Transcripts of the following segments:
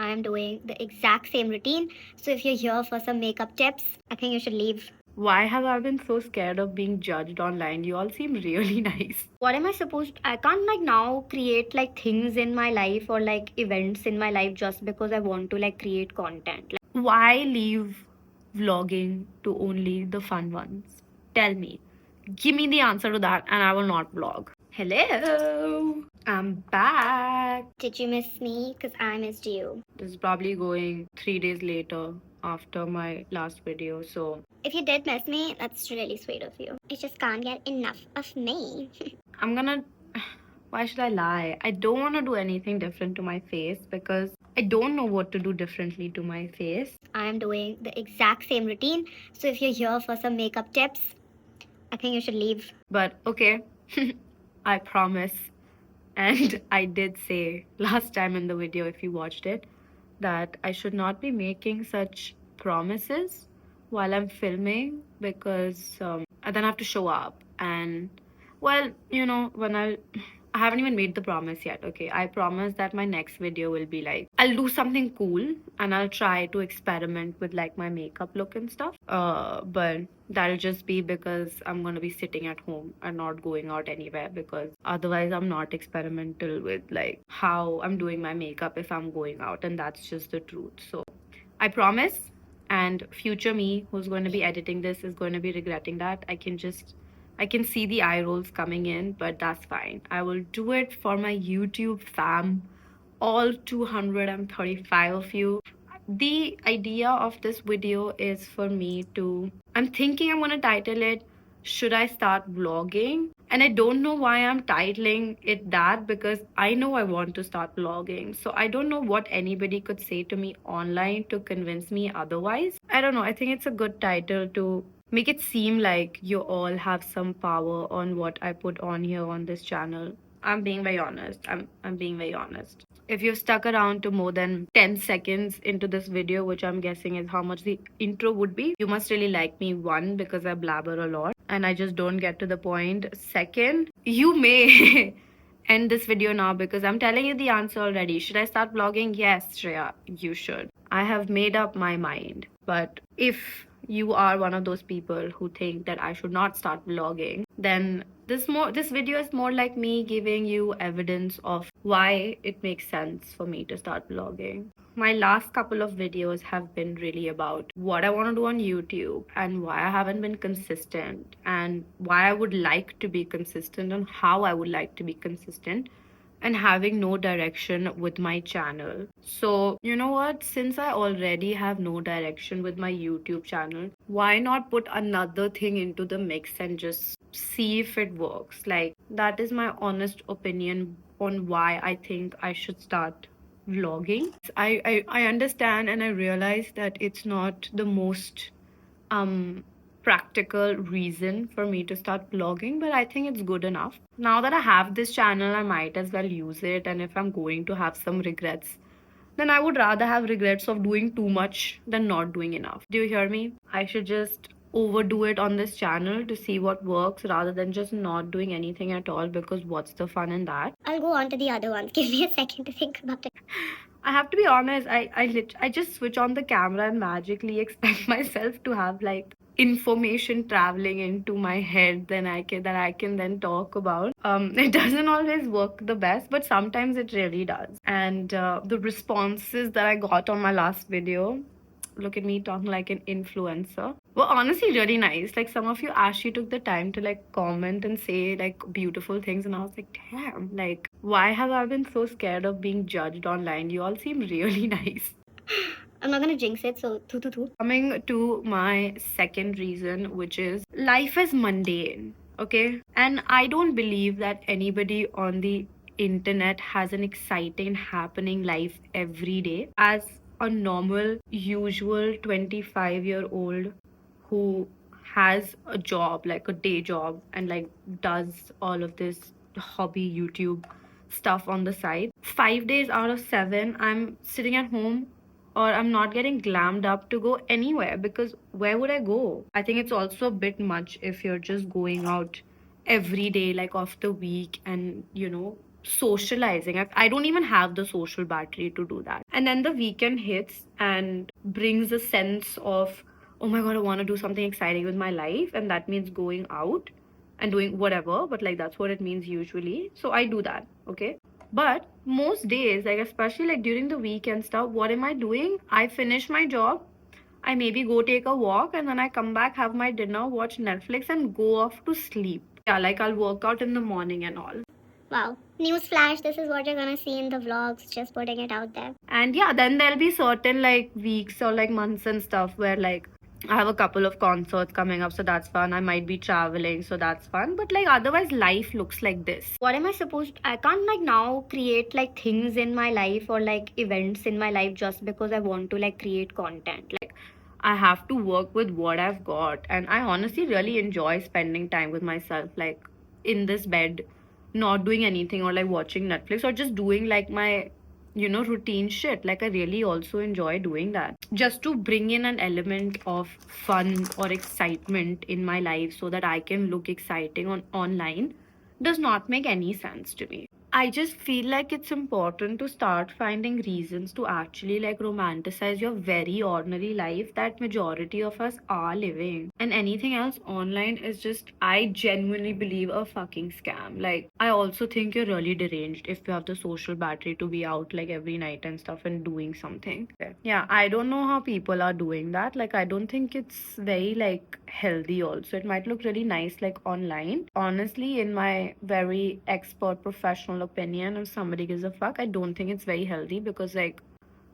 I am doing the exact same routine. So if you're here for some makeup tips, I think you should leave. Why have I been so scared of being judged online? You all seem really nice. What am I supposed I can't like now create like things in my life or like events in my life just because I want to like create content. Why leave vlogging to only the fun ones? Tell me. Give me the answer to that and I will not vlog. Hello, I'm back. Did you miss me? Because I missed you. This is probably going 3 days later after my last video, so If you did miss me, that's really sweet of you. I just can't get enough of me. I'm gonna. Why should I lie? I don't want to do anything different to my face because I don't know what to do differently to my face. I am doing the exact same routine. So if you're here for some makeup tips, I think you should leave. But okay, I promise. And I did say last time in the video, if you watched it, that I should not be making such promises while I'm filming because I then have to show up. And well, when I haven't even made the promise yet. Okay, I promise that my next video will be like I'll do something cool and I'll try to experiment with like my makeup look and stuff. But that'll just be because I'm gonna be sitting at home and not going out anywhere because otherwise I'm not experimental with like how I'm doing my makeup if I'm going out, and that's just the truth. So I promise, and future me who's going to be editing this is going to be regretting that. I can see the eye rolls coming in, but that's fine. I will do it for my YouTube fam, all 235 of you. The idea of this video is for me to, I'm thinking I'm going to title it, Should I Start Vlogging? And I don't know why I'm titling it that because I know I want to start vlogging. So I don't know what anybody could say to me online to convince me otherwise. I don't know. I think it's a good title to make it seem like you all have some power on what I put on here on this channel. I'm being very honest. I'm being very honest. If you've stuck around to more than 10 seconds into this video, which I'm guessing is how much the intro would be, you must really like me. One, because I blabber a lot and I just don't get to the point. Second, you may end this video now because I'm telling you the answer already. Should I start vlogging? Yes, Shreya, you should. I have made up my mind. But if you are one of those people who think that I should not start vlogging, then this video is more like me giving you evidence of why it makes sense for me to start vlogging. My last couple of videos have been really about what I want to do on YouTube and why I haven't been consistent and why I would like to be consistent and how I would like to be consistent and having no direction with my channel. So, you know what? Since I already have no direction with my YouTube channel, why not put another thing into the mix and just see if it works? Like, that is my honest opinion on why I think I should start vlogging. I understand and I realize that it's not the most practical reason for me to start blogging, but I think it's good enough. Now that I have this channel, I might as well use it. And if I'm going to have some regrets, then I would rather have regrets of doing too much than not doing enough. Do you hear me? I should just overdo it on this channel to see what works rather than just not doing anything at all, because what's the fun in that? I'll go on to the other ones. Give me a second to think about it. I have to be honest, I just switch on the camera and magically expect myself to have like information traveling into my head then I can then talk about. It doesn't always work the best, but sometimes it really does. And the responses that I got on my last video, look at me talking like an influencer, were honestly really nice. Like, some of you actually took the time to like comment and say like beautiful things, and I was like, damn, like, why have I been so scared of being judged online? You all seem really nice. I'm not gonna jinx it, so tu. Coming to my second reason, which is life is mundane, okay? And I don't believe that anybody on the internet has an exciting, happening life every day. As a normal, usual 25-year-old who has a job, like a day job, and like does all of this hobby YouTube stuff on the side, 5 days out of 7, I'm sitting at home or I'm not getting glammed up to go anywhere, because where would I go? I think it's also a bit much if you're just going out every day, like off the week, and socializing. I don't even have the social battery to do that. And then the weekend hits and brings a sense of, oh my god, I want to do something exciting with my life, and that means going out and doing whatever, but like that's what it means usually. So I do that, okay? But most days, like especially like during the week and stuff, what am I doing? I finish my job, I maybe go take a walk, and then I come back, have my dinner, watch Netflix, and go off to sleep. Yeah, like I'll work out in the morning and all. Wow. Newsflash, this is what you're gonna see in the vlogs, just putting it out there. And yeah, then there'll be certain like weeks or like months and stuff where like I have a couple of concerts coming up, so that's fun. I might be traveling, so that's fun. But like otherwise, life looks like this. What am I supposed I can't like now create like things in my life or like events in my life just because I want to like create content. Like I have to work with what I've got, and I honestly really enjoy spending time with myself, like in this bed, not doing anything or like watching Netflix or just doing like my routine shit. Like I really also enjoy doing that just to bring in an element of fun or excitement in my life so that I can look exciting on online does not make any sense to me. I just feel like it's important to start finding reasons to actually like romanticize your very ordinary life that majority of us are living. And anything else online is just, I genuinely believe, a fucking scam. Like, I also think you're really deranged if you have the social battery to be out like every night and stuff and doing something. Yeah, I don't know how people are doing that. Like, I don't think it's very like healthy also. It might look really nice like online. Honestly, in my very expert professional opinion, if somebody gives a fuck, I don't think it's very healthy because like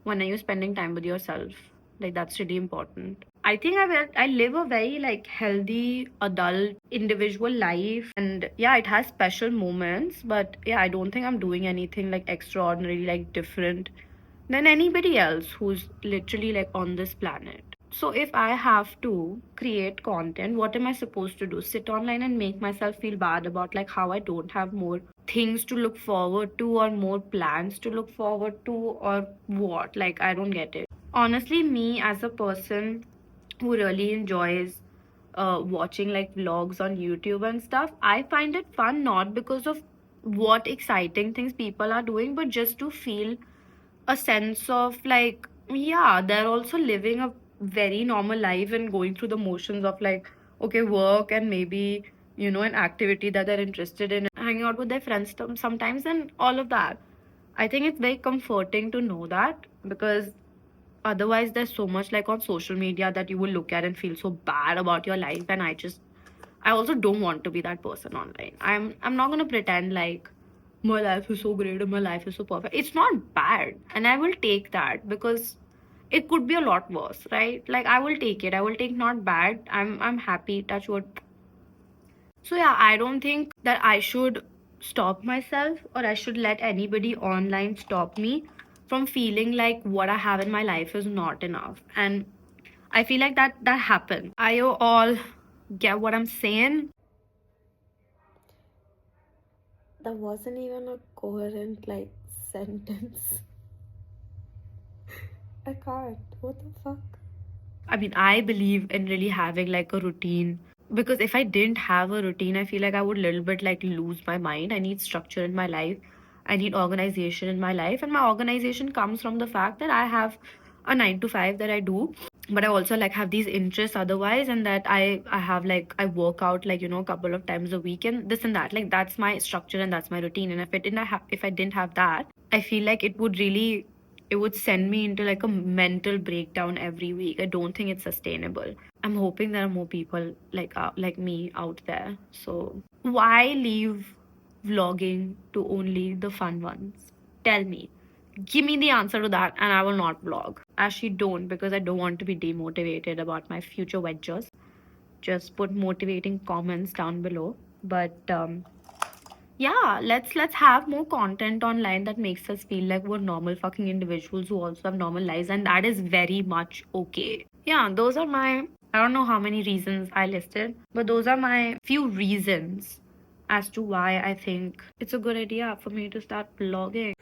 when are you spending time with yourself? Like that's really important. I think I live a very like healthy adult individual life, and yeah, it has special moments, but yeah, I don't think I'm doing anything like extraordinary like different than anybody else who's literally like on this planet. So if I have to create content, what am I supposed to do? Sit online and make myself feel bad about like how I don't have more things to look forward to or more plans to look forward to or what? Like I don't get it. Honestly, me as a person who really enjoys watching like vlogs on YouTube and stuff, I find it fun not because of what exciting things people are doing, but just to feel a sense of like, yeah, they're also living a very normal life and going through the motions of like, okay, work and maybe, an activity that they're interested in, hanging out with their friends sometimes and all of that. I think it's very comforting to know that because otherwise there's so much like on social media that you will look at and feel so bad about your life, and I also don't want to be that person online. I'm not gonna pretend like my life is so great and my life is so perfect. It's not bad, and I will take that because it could be a lot worse, right? Like I will take it. I will take not bad. I'm happy. Touch wood. So yeah, I don't think that I should stop myself or I should let anybody online stop me from feeling like what I have in my life is not enough. And I feel like that happened. I all get what I'm saying? That wasn't even a coherent like sentence. I can't. What the fuck? I mean, I believe in really having like a routine because if I didn't have a routine, I feel like I would little bit like lose my mind. I need structure in my life. I need organization in my life, and my organization comes from the fact that I have a 9 to 5 that I do, but I also like have these interests otherwise, and that I have like I work out like a couple of times a week and this and that. Like that's my structure and that's my routine. And if I didn't have that, I feel like it would send me into like a mental breakdown every week. I don't think it's sustainable. I'm hoping there are more people like me out there. So why leave vlogging to only the fun ones? Tell me. Give me the answer to that and I will not vlog. Actually don't, because I don't want to be demotivated about my future ventures. Just put motivating comments down below. But yeah, let's have more content online that makes us feel like we're normal fucking individuals who also have normal lives, and that is very much okay. Yeah, those are my, I don't know how many reasons I listed, but those are my few reasons as to why I think it's a good idea for me to start vlogging.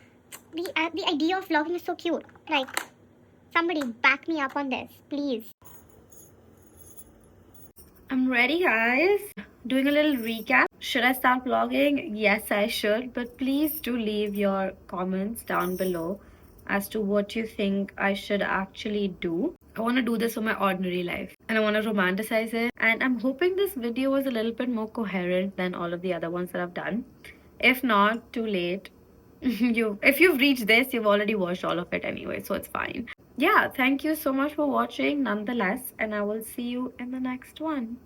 The idea of vlogging is so cute. Like, somebody back me up on this, please. I'm ready, guys. Doing a little recap. Should I start vlogging? Yes, I should, but please do leave your comments down below as to what you think I should actually do. I want to do this for my ordinary life and I want to romanticize it. And I'm hoping this video was a little bit more coherent than all of the other ones that I've done. If not, too late. If you've reached this, you've already watched all of it anyway, so it's fine. Yeah, thank you so much for watching nonetheless, and I will see you in the next one.